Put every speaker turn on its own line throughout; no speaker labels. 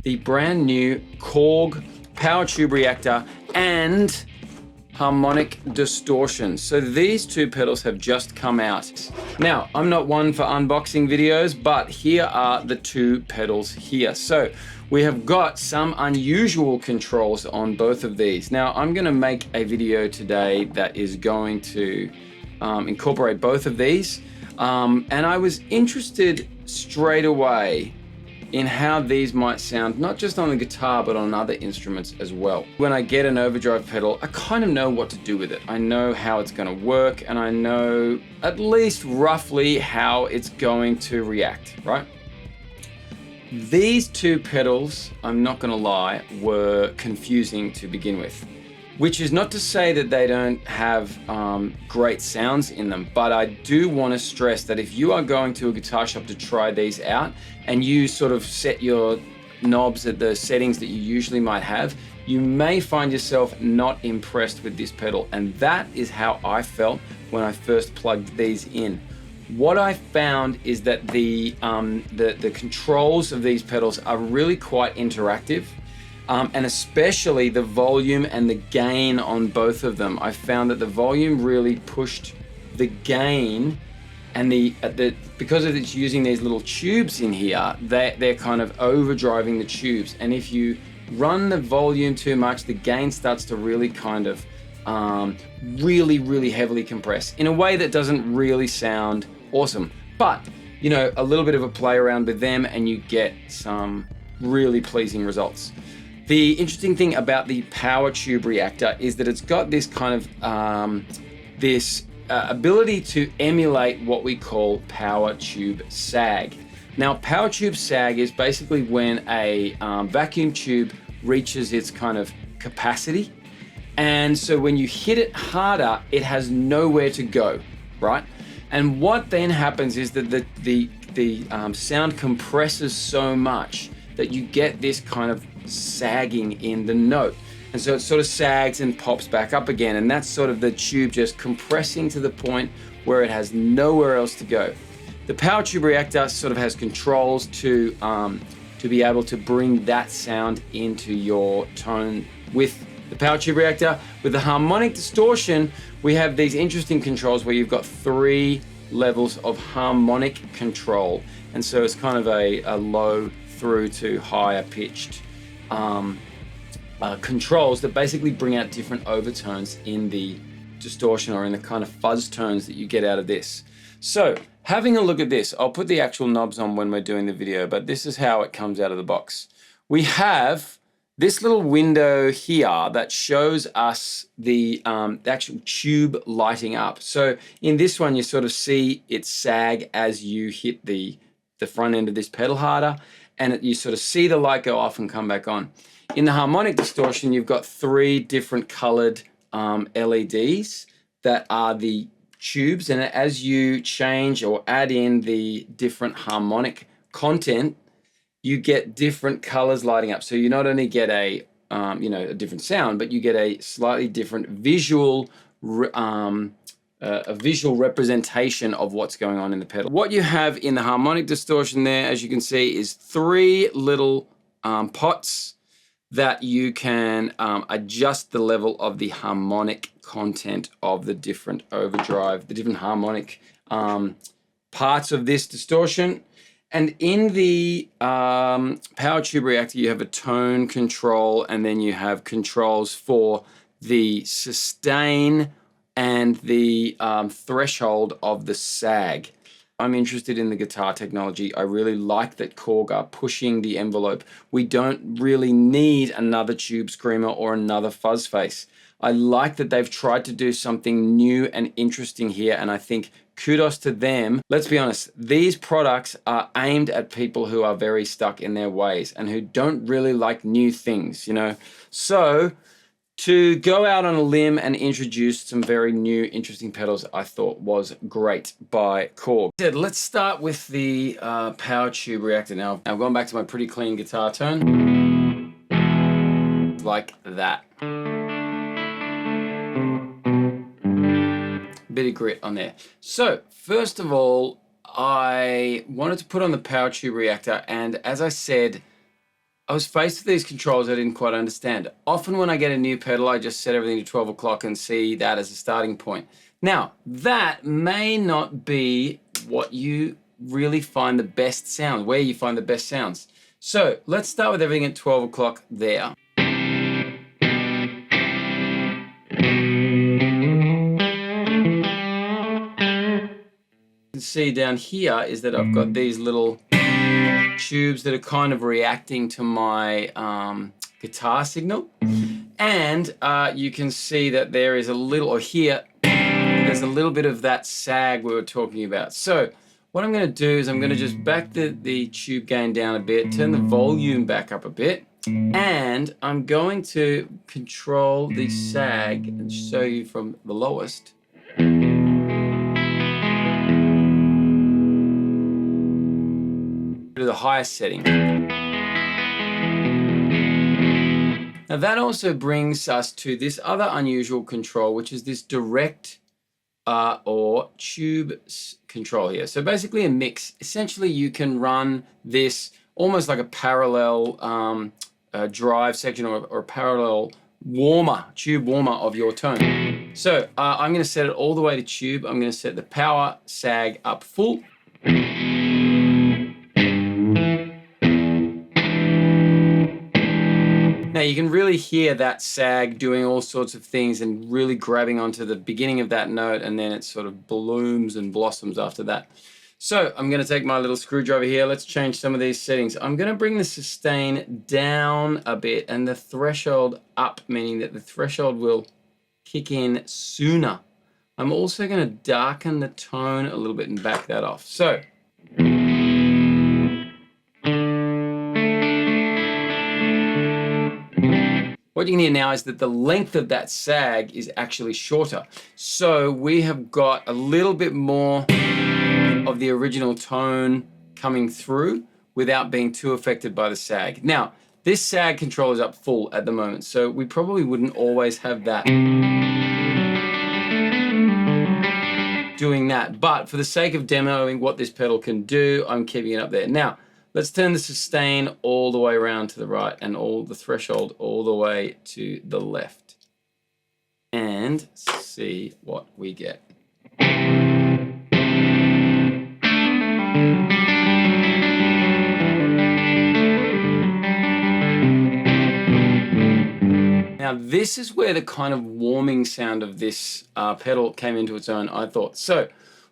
the brand new Korg Power Tube Reactor and Harmonic Distortion. So these two pedals have just come out. Now, I'm not one for unboxing videos, but here are the two pedals here. So we have got some unusual controls on both of these. Now, I'm gonna make a video today that is going to incorporate both of these. And I was interested straight away in how these might sound, not just on the guitar, but on other instruments as well. When I get an overdrive pedal, I kind of know what to do with it. I know how it's gonna work, and I know at least roughly how it's going to react, right? These two pedals, I'm not gonna lie, were confusing to begin with. Which is not to say that they don't have great sounds in them, but I do want to stress that if you are going to a guitar shop to try these out and you sort of set your knobs at the settings that you usually might have, you may find yourself not impressed with this pedal. And that is how I felt when I first plugged these in. What I found is that the controls of these pedals are really quite interactive. And especially the volume and the gain on both of them. I found that the volume really pushed the gain, and because it's using these little tubes in here, they're kind of overdriving the tubes. And if you run the volume too much, the gain starts to really kind of really heavily compress in a way that doesn't really sound awesome. But you know, a little bit of a play around with them and you get some really pleasing results. The interesting thing about the Power Tube Reactor is that it's got this kind of ability to emulate what we call power tube sag. Now, power tube sag is basically when a vacuum tube reaches its kind of capacity, and so when you hit it harder, it has nowhere to go, right? And what then happens is that the sound compresses so much that you get this kind of sagging in the note. And so it sort of sags and pops back up again. And that's sort of the tube just compressing to the point where it has nowhere else to go. The Power Tube Reactor sort of has controls to be able to bring that sound into your tone with the Power Tube Reactor. With the Harmonic Distortion, we have these interesting controls where you've got 3 levels of harmonic control. And so it's kind of a low through to higher pitched controls that basically bring out different overtones in the distortion or in the kind of fuzz tones that you get out of this. So having a look at this, I'll put the actual knobs on when we're doing the video, but this is how it comes out of the box. We have this little window here that shows us the actual tube lighting up. So in this one, you sort of see it sag as you hit the front end of this pedal harder, and you sort of see the light go off and come back on. In the Harmonic Distortion, you've got 3 different colored LEDs that are the tubes, and as you change or add in the different harmonic content, you get different colors lighting up. So you not only get a different sound, but you get a slightly different visual a visual representation of what's going on in the pedal. What you have in the Harmonic Distortion there, as you can see, is 3 little pots that you can adjust the level of the harmonic content of the different overdrive, the different harmonic parts of this distortion. And in the Power Tube Reactor, you have a tone control, and then you have controls for the sustain and the threshold of the sag. I'm interested in the guitar technology. I really like that Korg are pushing the envelope. We don't really need another tube screamer or another fuzz face. I like that they've tried to do something new and interesting here, and I think kudos to them. Let's be honest, these products are aimed at people who are very stuck in their ways and who don't really like new things, you know? So to go out on a limb and introduce some very new, interesting pedals, I thought was great by Korg. Let's start with the Power Tube Reactor now. I'm going back to my pretty clean guitar tone. Like that. Bit of grit on there. So, first of all, I wanted to put on the Power Tube Reactor, and as I said, I was faced with these controls I didn't quite understand. Often when I get a new pedal, I just set everything to 12 o'clock and see that as a starting point. Now, that may not be what you really find the best sound, where you find the best sounds. So let's start with everything at 12 o'clock there. You can see down here is that I've got these little tubes that are kind of reacting to my guitar signal. And you can see that there is a little, or here, there's a little bit of that sag we were talking about. So what I'm going to do is I'm going to just back the tube gain down a bit, turn the volume back up a bit, and I'm going to control the sag and show you from the lowest to the highest setting. Now that also brings us to this other unusual control, which is this direct or tube control here. So basically a mix. Essentially you can run this almost like a parallel drive section or a parallel warmer, tube warmer of your tone. So I'm going to set it all the way to tube. I'm going to set the power sag up full. Now you can really hear that sag doing all sorts of things and really grabbing onto the beginning of that note, and then it sort of blooms and blossoms after that. So I'm going to take my little screwdriver here. Let's change some of these settings. I'm going to bring the sustain down a bit and the threshold up, meaning that the threshold will kick in sooner. I'm also going to darken the tone a little bit and back that off. So what you can hear now is that the length of that sag is actually shorter. So we have got a little bit more of the original tone coming through without being too affected by the sag. Now, this sag control is up full at the moment, so we probably wouldn't always have that doing that. But for the sake of demoing what this pedal can do, I'm keeping it up there. Now, let's turn the sustain all the way around to the right and all the threshold all the way to the left. And see what we get. Now this is where the kind of warming sound of this pedal came into its own, I thought. So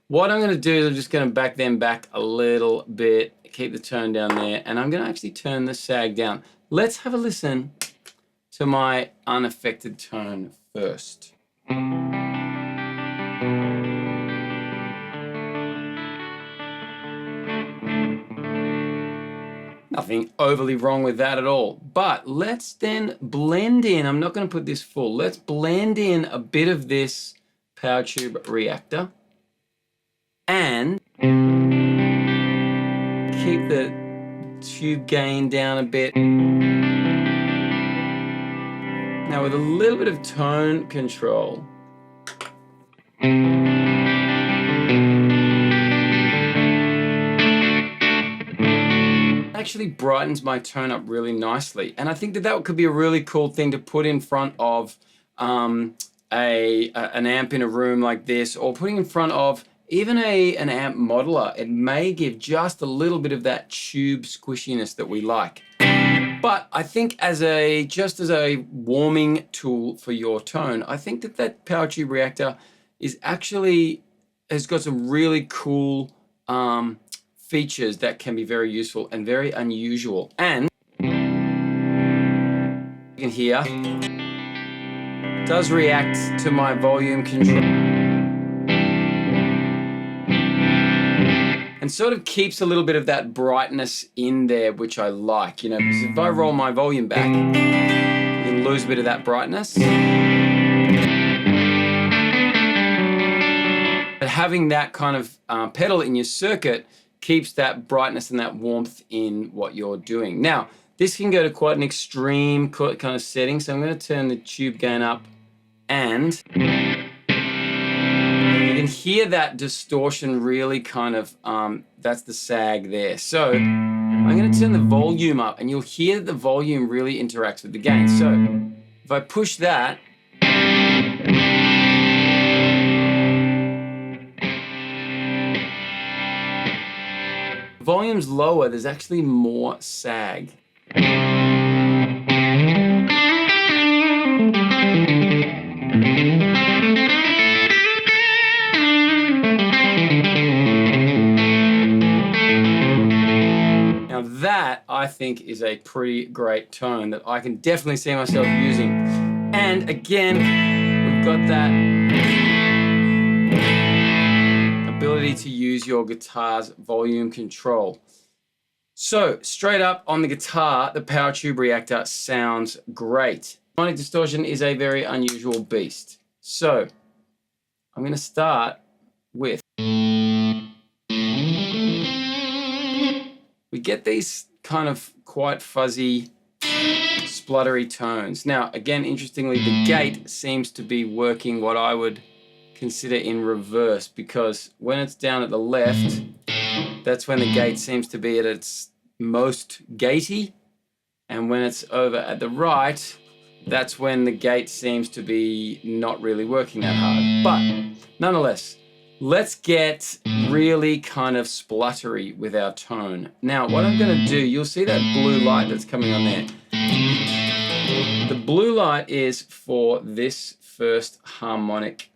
what I'm going to do is I'm just going to back them back a little bit, keep the tone down there, and I'm going to actually turn the sag down. Let's have a listen to my unaffected tone first. Nothing overly wrong with that at all. But let's then blend in, I'm not going to put this full, let's blend in a bit of this power tube reactor and keep the tube gain down a bit. Now with a little bit of tone control, actually brightens my tone up really nicely. And I think that that could be a really cool thing to put in front of an amp in a room like this, or putting in front of even an amp modeler. It may give just a little bit of that tube squishiness that we like. But I think just as a warming tool for your tone, I think that power tube reactor is actually has got some really cool features that can be very useful and very unusual. And you can hear it does react to my volume control and sort of keeps a little bit of that brightness in there, which I like, you know, because if I roll my volume back, you can lose a bit of that brightness. But having that kind of pedal in your circuit keeps that brightness and that warmth in what you're doing. Now, this can go to quite an extreme kind of setting, so I'm going to turn the tube gain up, and you can hear that distortion really kind of, that's the sag there. So I'm I'm going to turn the volume up, and you'll hear that the volume really interacts with the gain. So if I push that, the volume's lower, there's actually more sag. Now that, I think, is a pretty great tone that I can definitely see myself using. And again, we've got that ability to use your guitar's volume control. So straight up on the guitar, the power tube reactor sounds great. Harmonic distortion is a very unusual beast. So I'm going to start with, we get these kind of quite fuzzy, spluttery tones. Now, again, interestingly, the gate seems to be working what I would consider in reverse, because when it's down at the left, that's when the gate seems to be at its most gatey, and when it's over at the right, that's when the gate seems to be not really working that hard. But nonetheless, let's get really kind of spluttery with our tone. Now, what I'm going to do, you'll see that blue light that's coming on there. The blue light is for this first harmonic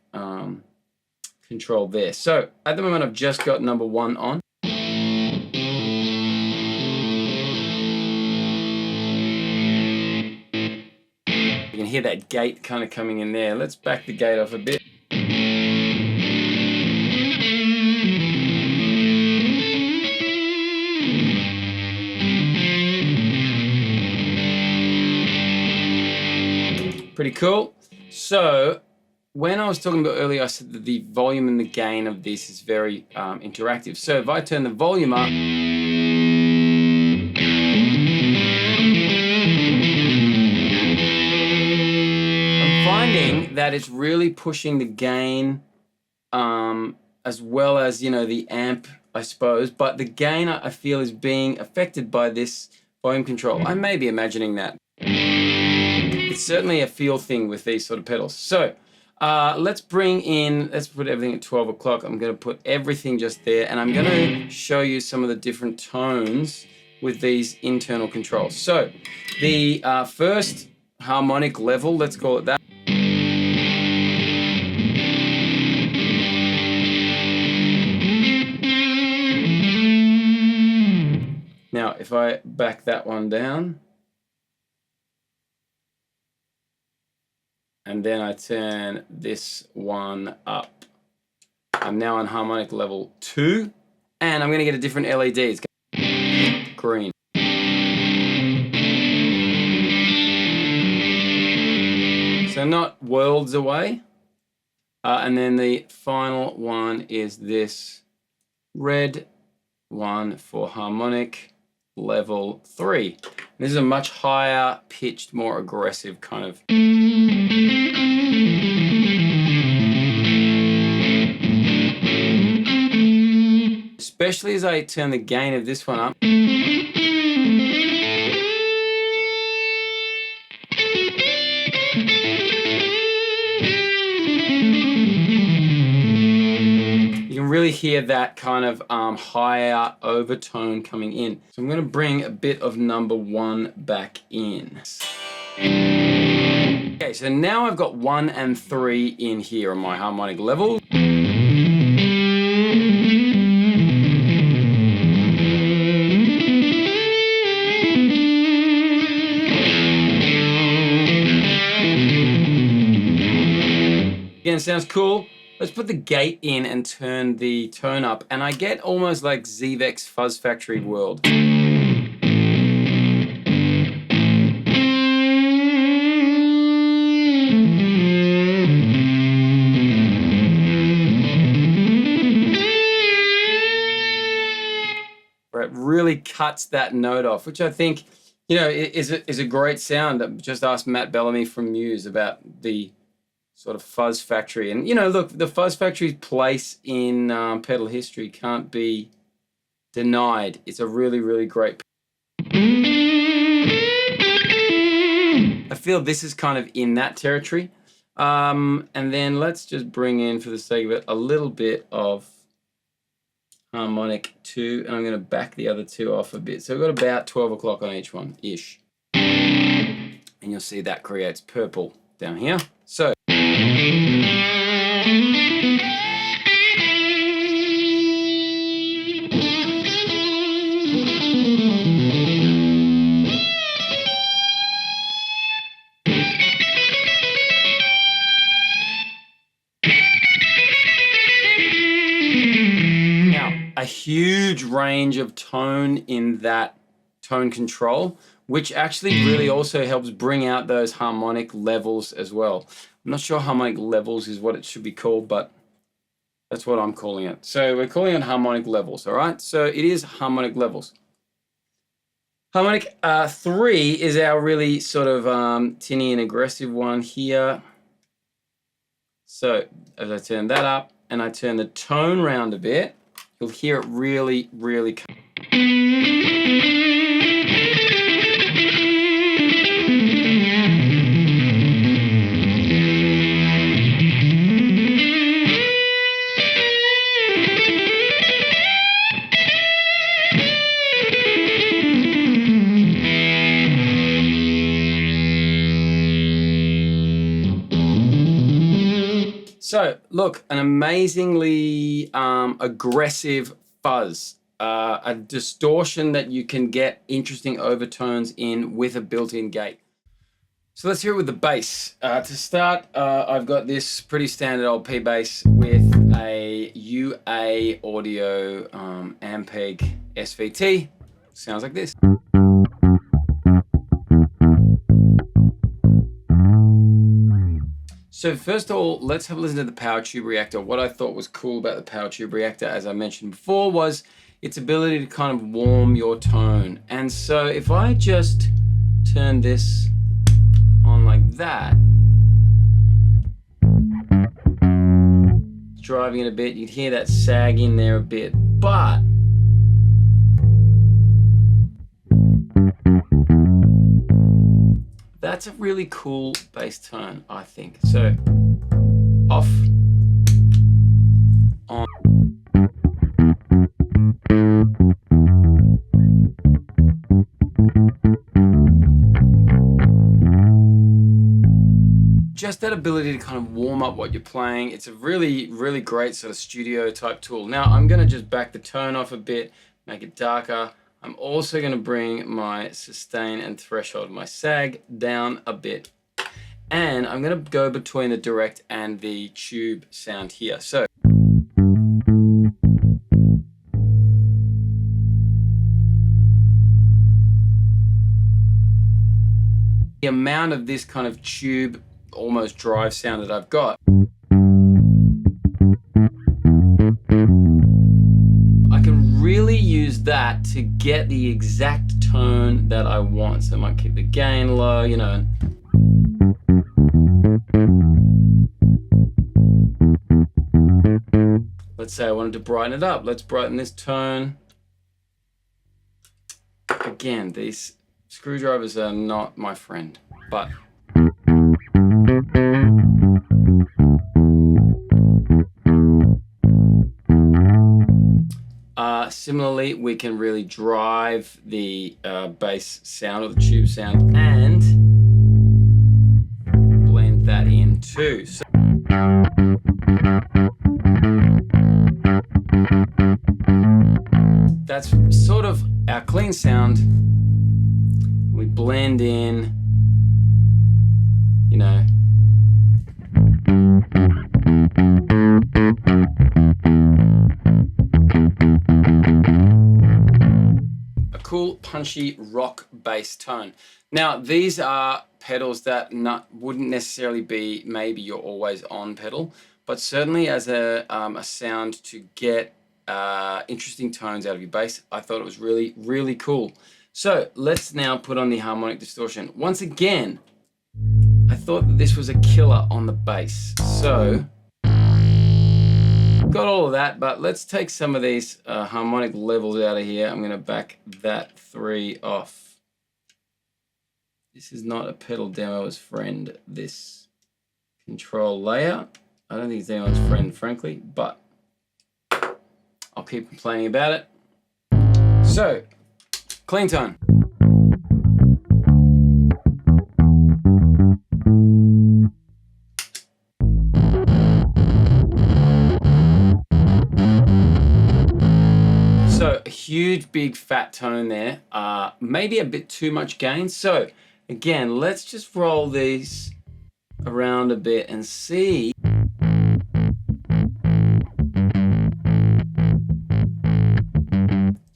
control there. So at the moment, I've just got number 1 on. You can hear that gate kind of coming in there. Let's back the gate off a bit. Pretty cool. So when I was talking about earlier, I said that the volume and the gain of this is very interactive. So if I turn the volume up, I'm finding that it's really pushing the gain as well as, you know, the amp, I suppose. But the gain, I feel, is being affected by this volume control. I may be imagining that. It's certainly a feel thing with these sort of pedals. So let's put everything at 12 o'clock. I'm going to put everything just there, and I'm going to show you some of the different tones with these internal controls. So the first harmonic level, let's call it that. Now, if I back that one down, and then I turn this one up, I'm now on harmonic level 2, and I'm going to get a different LED. It's green. So not worlds away. And then the final one is this red one for harmonic level 3. This is a much higher pitched, more aggressive kind of. Especially as I turn the gain of this one up. You can really hear that kind of higher overtone coming in. So I'm going to bring a bit of number 1 back in. Okay, so now I've got 1 and 3 in here on my harmonic level. Again, sounds cool. Let's put the gate in and turn the tone up, and I get almost like Zvex Fuzz Factory world. Where it really cuts that note off, which I think, you know, is a great sound. Just ask Matt Bellamy from Muse about the sort of Fuzz Factory. And, you know, look, the Fuzz Factory's place in pedal history can't be denied. It's a really, really great I feel this is kind of in that territory. And then let's just bring in, for the sake of it, a little bit of harmonic 2, and I'm going to back the other two off a bit. So we've got about 12 o'clock on each one-ish. And you'll see that creates purple down here. So a huge range of tone in that tone control, which actually really also helps bring out those harmonic levels as well. I'm not sure harmonic levels is what it should be called, but that's what I'm calling it. So we're calling it harmonic levels, all right? So it is harmonic levels. Harmonic 3 is our really sort of tinny and aggressive one here. So as I turn that up and I turn the tone round a bit, you'll hear it really, really come. So look, an amazingly aggressive fuzz, a distortion that you can get interesting overtones in with a built-in gate. So let's hear it with the bass. To start, I've got this pretty standard old P bass with a UA Audio Ampeg SVT. Sounds like this. So first of all, let's have a listen to the power tube reactor. What I thought was cool about the power tube reactor, as I mentioned before, was its ability to kind of warm your tone. And so if I just turn this on like that, driving it a bit, you'd hear that sag in there a bit, but that's a really cool bass tone, I think. So, off, on. Just that ability to kind of warm up what you're playing. It's a really, really great sort of studio type tool. Now, I'm gonna just back the tone off a bit, make it darker. I'm also going to bring my sustain and threshold, my sag, down a bit. And I'm going to go between the direct and the tube sound here. So the amount of this kind of tube, almost drive sound that I've got, really use that to get the exact tone that I want. So I might keep the gain low, you know. Let's say I wanted to brighten it up. Let's brighten this tone. Again, these screwdrivers are not my friend, but similarly, we can really drive the bass sound or the tube sound and blend that in too. So that's sort of our clean sound. We blend in, you know. Cool, punchy rock bass tone. Now, these are pedals that wouldn't necessarily be maybe your always on pedal, but certainly as a sound to get interesting tones out of your bass, I thought it was really, really cool. So let's now put on the harmonic distortion. Once again, I thought that this was a killer on the bass. So got all of that, but let's take some of these harmonic levels out of here. I'm going to back that 3 off. This is not a pedal demo's friend, this control layer. I don't think it's anyone's friend, frankly, but I'll keep complaining about it. So, clean tone. So, a huge, big, fat tone there. Maybe a bit too much gain. So, again, let's just roll these around a bit and see.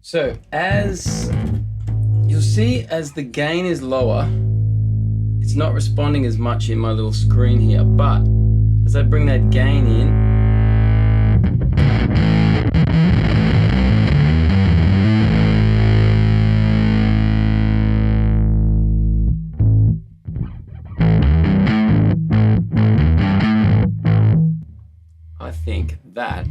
So as you'll see, as the gain is lower, it's not responding as much in my little screen here, but as I bring that gain in, I think that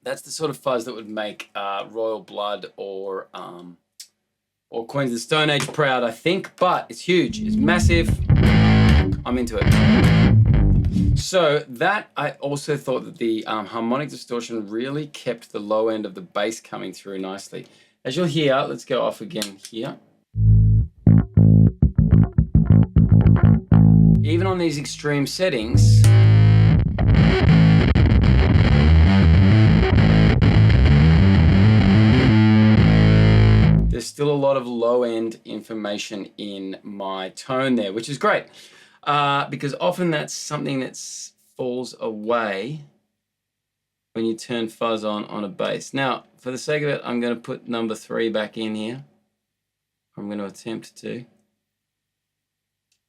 that's the sort of fuzz that would make Royal Blood or Queens of the Stone Age proud, I think. But it's huge, it's massive. I'm into it. So that, I also thought that the harmonic distortion really kept the low end of the bass coming through nicely. As you'll hear, let's go off again here. Even on these extreme settings, there's still a lot of low-end information in my tone there, which is great, because often that's something that falls away when you turn fuzz on a bass. Now, for the sake of it, I'm going to put number 3 back in here. I'm going to attempt to.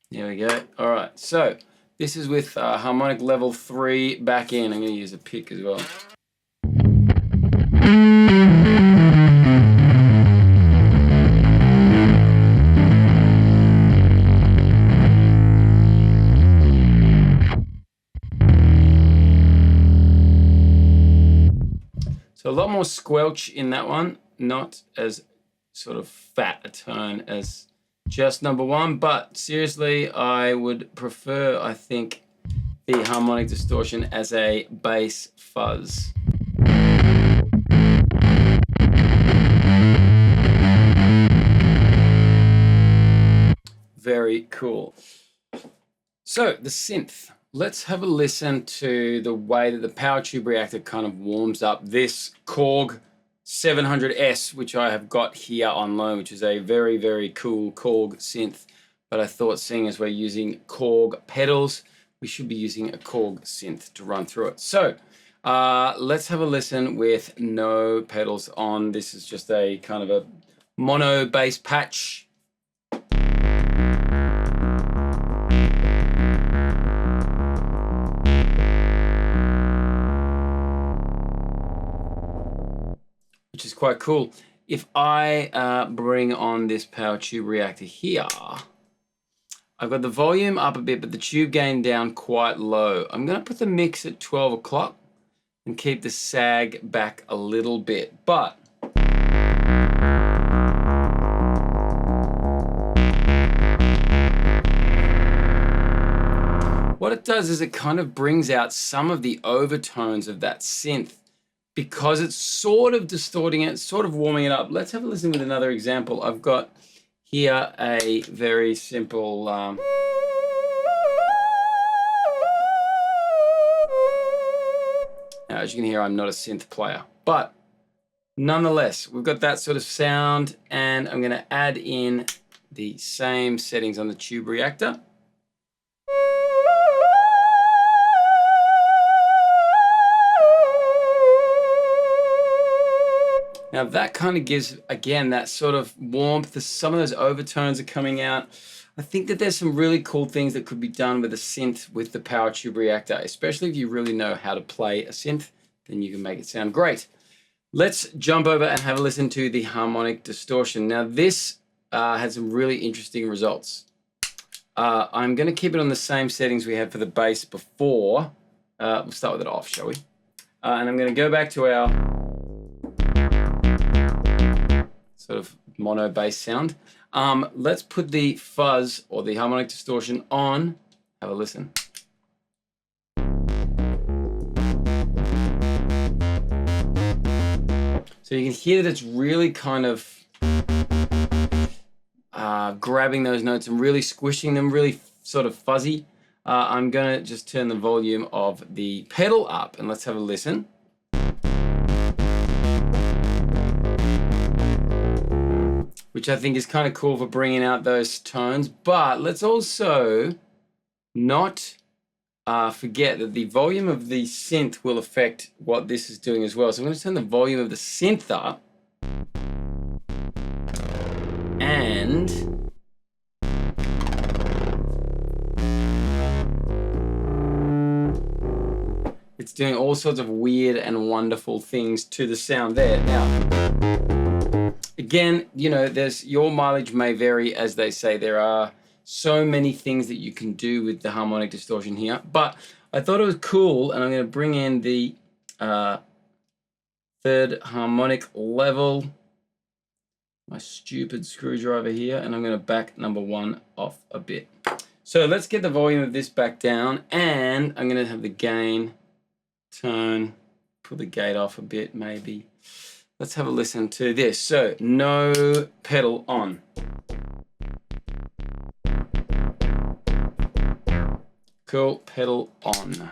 There we go. All right, so this is with harmonic level 3 back in. I'm going to use a pick as well. So a lot more squelch in that one, not as sort of fat a tone as just number 1, but seriously, I would prefer, I think, the harmonic distortion as a bass fuzz. Very cool. So the synth. Let's have a listen to the way that the power tube reactor kind of warms up this Korg 700S, which I have got here on loan, which is a very, very cool Korg synth. But I thought, seeing as we're using Korg pedals, we should be using a Korg synth to run through it. So let's have a listen with no pedals on. This is just a kind of a mono bass patch. Which is quite cool. If I bring on this power tube reactor here, I've got the volume up a bit, but the tube gain down quite low. I'm going to put the mix at 12 o'clock and keep the sag back a little bit. But what it does is it kind of brings out some of the overtones of that synth, because it's sort of distorting it, sort of warming it up. Let's have a listen with another example. I've got here a very simple now, as you can hear, I'm not a synth player, but nonetheless, we've got that sort of sound, and I'm going to add in the same settings on the tube reactor. Now that kind of gives, again, that sort of warmth. Some of those overtones are coming out. I think that there's some really cool things that could be done with a synth with the power tube reactor, especially if you really know how to play a synth, then you can make it sound great. Let's jump over and have a listen to the harmonic distortion. Now this had some really interesting results. I'm going to keep it on the same settings we had for the bass before. We'll start with it off, shall we? And I'm going to go back to our sort of mono bass sound. Let's put the fuzz or the harmonic distortion on. Have a listen. So you can hear that it's really kind of grabbing those notes and really squishing them, really sort of fuzzy. I'm gonna just turn the volume of the pedal up and let's have a listen. Which I think is kind of cool for bringing out those tones, but let's also not forget that the volume of the synth will affect what this is doing as well. So I'm going to turn the volume of the synth up, and it's doing all sorts of weird and wonderful things to the sound there. Now, again, you know, your mileage may vary, as they say. There are so many things that you can do with the harmonic distortion here, but I thought it was cool, and I'm going to bring in the third harmonic level, my stupid screwdriver here, and I'm going to back number 1 off a bit. So let's get the volume of this back down, and I'm going to have the gain turn, pull the gate off a bit maybe. Let's have a listen to this. So no pedal on. Cool, pedal on.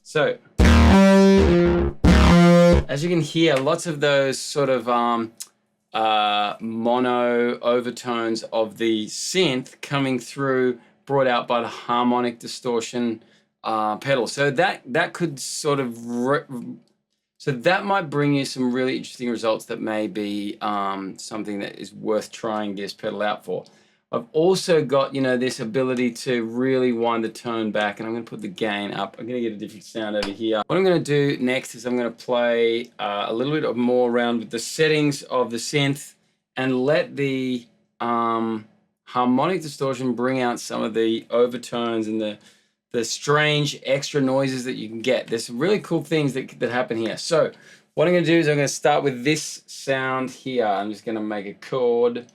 So, as you can hear, lots of those sort of mono overtones of the synth coming through, brought out by the harmonic distortion pedal. So that could sort of, so that might bring you some really interesting results that may be something that is worth trying this pedal out for. I've also got, you know, this ability to really wind the tone back, and I'm going to put the gain up. I'm going to get a different sound over here. What I'm going to do next is I'm going to play a little bit more around with the settings of the synth and let the harmonic distortion bring out some of the overtones and the strange extra noises that you can get. There's some really cool things that happen here. So what I'm going to do is I'm going to start with this sound here. I'm just going to make a chord,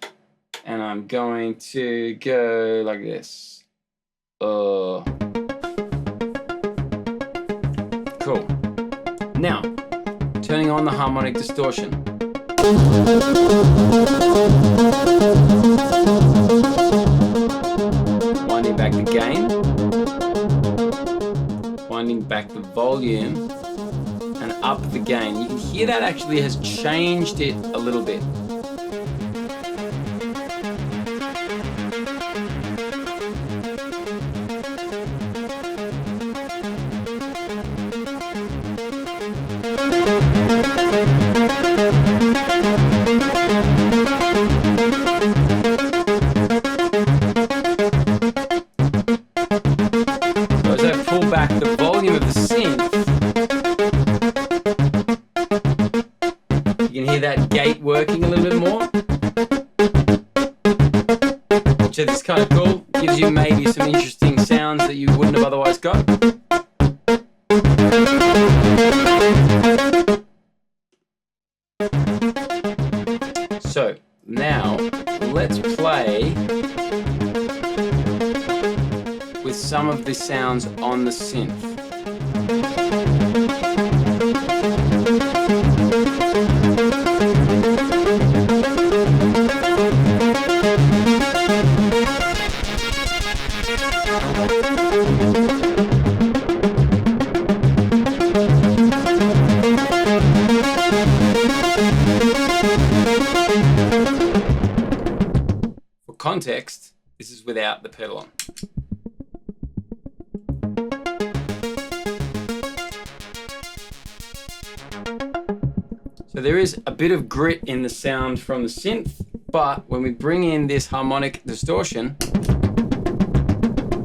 and I'm going to go like this. Cool. Now, turning on the harmonic distortion. Winding back the gain. Winding back the volume. And up the gain. You can hear that actually has changed it a little bit. Working a little bit more, which is kind of cool. Gives you maybe some interesting sounds that you wouldn't have otherwise got. So now let's play with some of the sounds on the synth. without the pedal on. So there is a bit of grit in the sound from the synth, but when we bring in this harmonic distortion,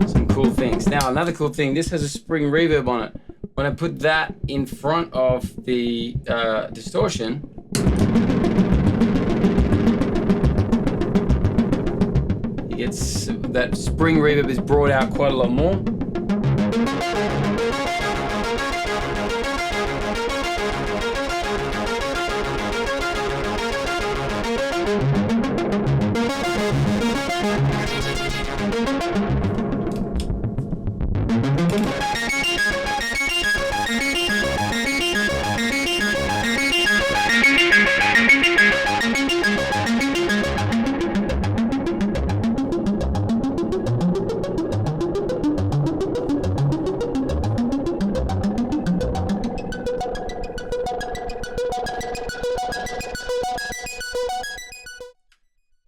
some cool things. Now, another cool thing, this has a spring reverb on it. When I put that in front of the distortion, it gets, that spring reverb is brought out quite a lot more.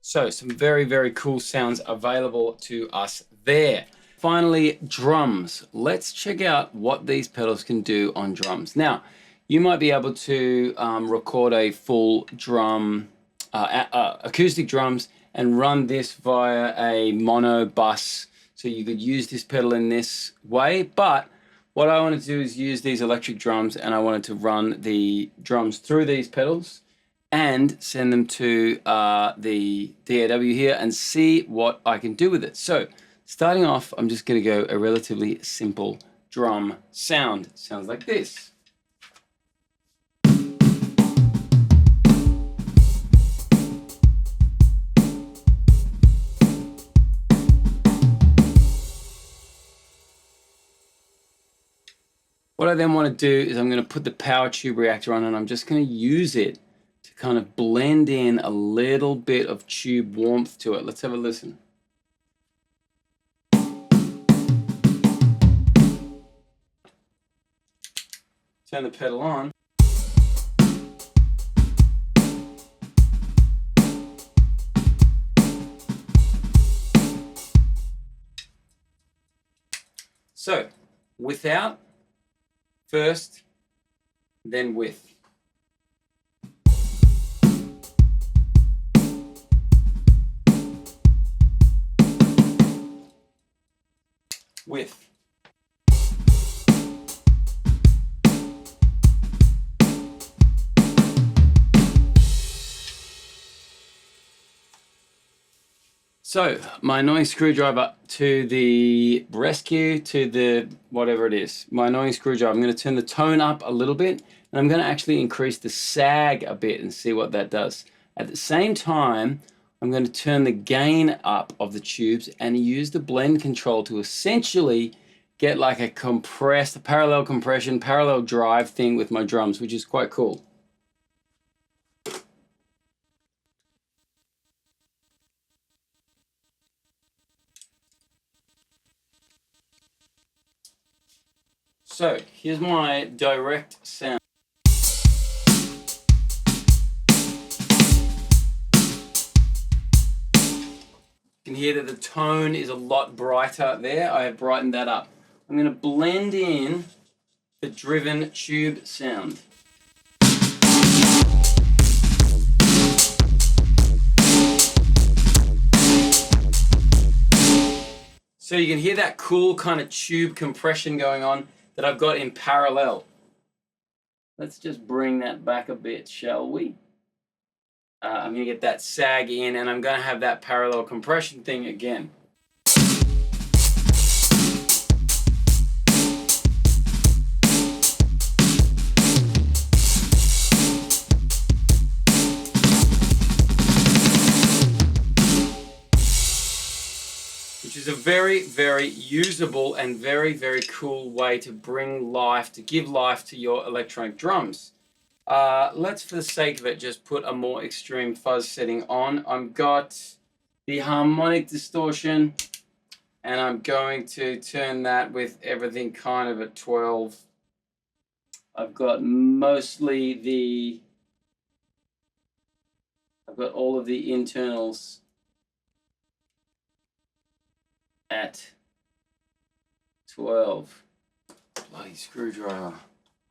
So some very, very cool sounds available to us there. Finally, drums. Let's check out what these pedals can do on drums. Now, you might be able to record a full drum, acoustic drums, and run this via a mono bus. So you could use this pedal in this way, but what I want to do is use these electric drums, and I wanted to run the drums through these pedals and send them to the DAW here and see what I can do with it. So starting off, I'm just going to go a relatively simple drum sound. Sounds like this. What I then want to do is I'm going to put the power tube reactor on, and I'm just going to use it to kind of blend in a little bit of tube warmth to it. Let's have a listen. Turn the pedal on. So, without first, then with. With. So, my annoying screwdriver to the rescue, to the whatever it is. My annoying screwdriver, I'm going to turn the tone up a little bit, and I'm going to actually increase the sag a bit and see what that does. At the same time, I'm going to turn the gain up of the tubes and use the blend control to essentially get like a compressed, a parallel compression, parallel drive thing with my drums, which is quite cool. So here's my direct sound. You can hear that the tone is a lot brighter there. I have brightened that up. I'm going to blend in the driven tube sound. So you can hear that cool kind of tube compression going on that I've got in parallel. Let's just bring that back a bit, shall we? I'm going to get that sag in, and I'm going to have that parallel compression thing again. Which is a very, very usable and very, very cool way to bring life, to give life to your electronic drums. Let's, for the sake of it, just put a more extreme fuzz setting on. I've got the harmonic distortion, and I'm going to turn that with everything kind of at 12. I've got mostly I've got all of the internals at 12. Bloody screwdriver.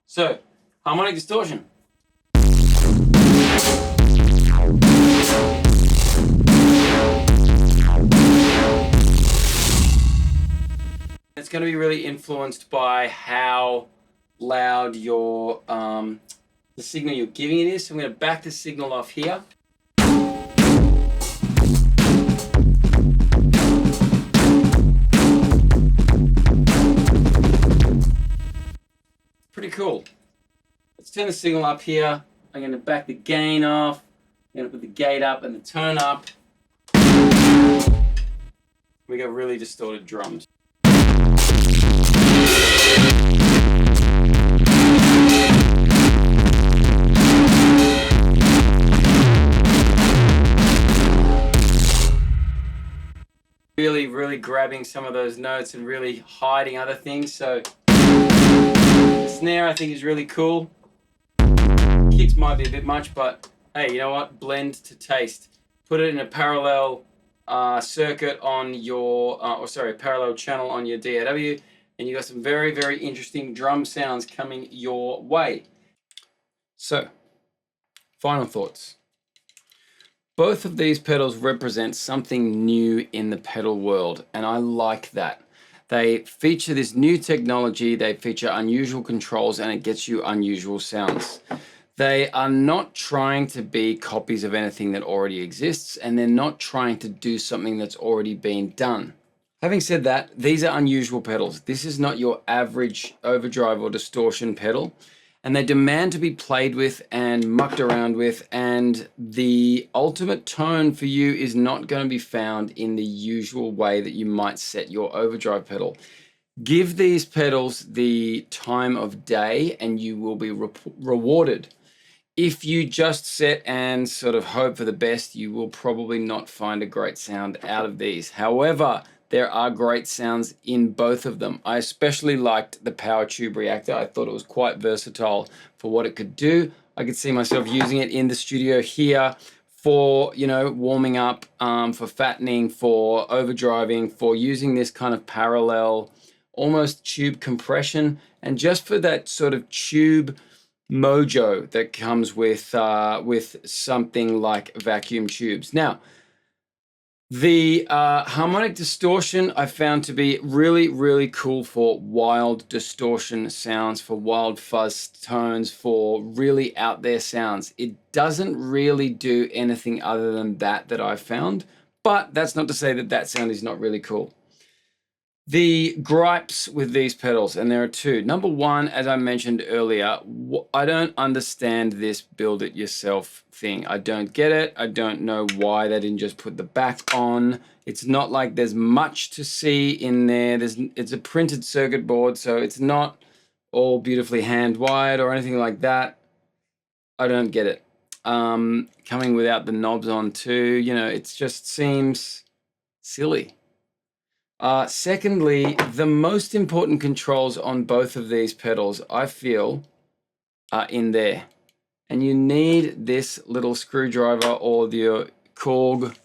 So, harmonic distortion. It's going to be really influenced by how loud your the signal you're giving it is. So I'm going to back the signal off here. Pretty cool. Let's turn the signal up here. I'm going to back the gain off. I'm going to put the gate up and the tone up. We got really distorted drums. Really grabbing some of those notes and really hiding other things. So the snare I think is really cool. Kicks might be a bit much, but hey, you know what? Blend to taste. Put it in a parallel circuit on your, parallel channel on your DAW, and you got some very interesting drum sounds coming your way. So, final thoughts. Both of these pedals represent something new in the pedal world, and I like that. They feature this new technology, they feature unusual controls, and it gets you unusual sounds. They are not trying to be copies of anything that already exists, and they're not trying to do something that's already been done. Having said that, these are unusual pedals. This is not your average overdrive or distortion pedal, and they demand to be played with and mucked around with, and the ultimate tone for you is not going to be found in the usual way that you might set your overdrive pedal. Give these pedals the time of day and you will be rewarded. If you just sit and sort of hope for the best, you will probably not find a great sound out of these. However, there are great sounds in both of them. I especially liked the power tube reactor. I thought it was quite versatile for what it could do. I could see myself using it in the studio here for, you know, warming up, for fattening, for overdriving, for using this kind of parallel, almost tube compression, and just for that sort of tube mojo that comes with something like vacuum tubes. Now, the harmonic distortion I found to be really cool for wild distortion sounds, for wild fuzz tones, for really out there sounds. It doesn't really do anything other than that I found, but that's not to say that that sound is not really cool. The gripes with these pedals, and there are two. Number one, as I mentioned earlier, I don't understand this build it yourself thing. I don't get it. I don't know why they didn't just put the back on. It's not like there's much to see in there. It's a printed circuit board, so it's not all beautifully hand wired or anything like that. I don't get it. Coming without the knobs on too, you know, it just seems silly. Secondly, the most important controls on both of these pedals, I feel, are in there. And you need this little screwdriver or the Korg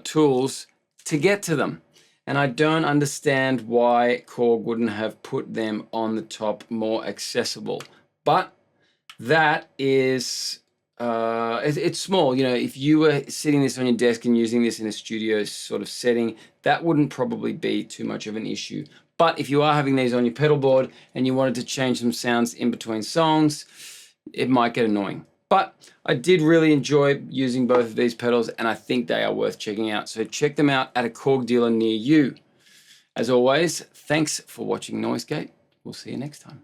tools to get to them. And I don't understand why Korg wouldn't have put them on the top more accessible. But that is... it's small, you know. If you were sitting this on your desk and using this in a studio sort of setting, that wouldn't probably be too much of an issue. But if you are having these on your pedal board and you wanted to change some sounds in between songs, it might get annoying. But I did really enjoy using both of these pedals, and I think they are worth checking out. So check them out at a Korg dealer near you. As always, thanks for watching Noisegate. We'll see you next time.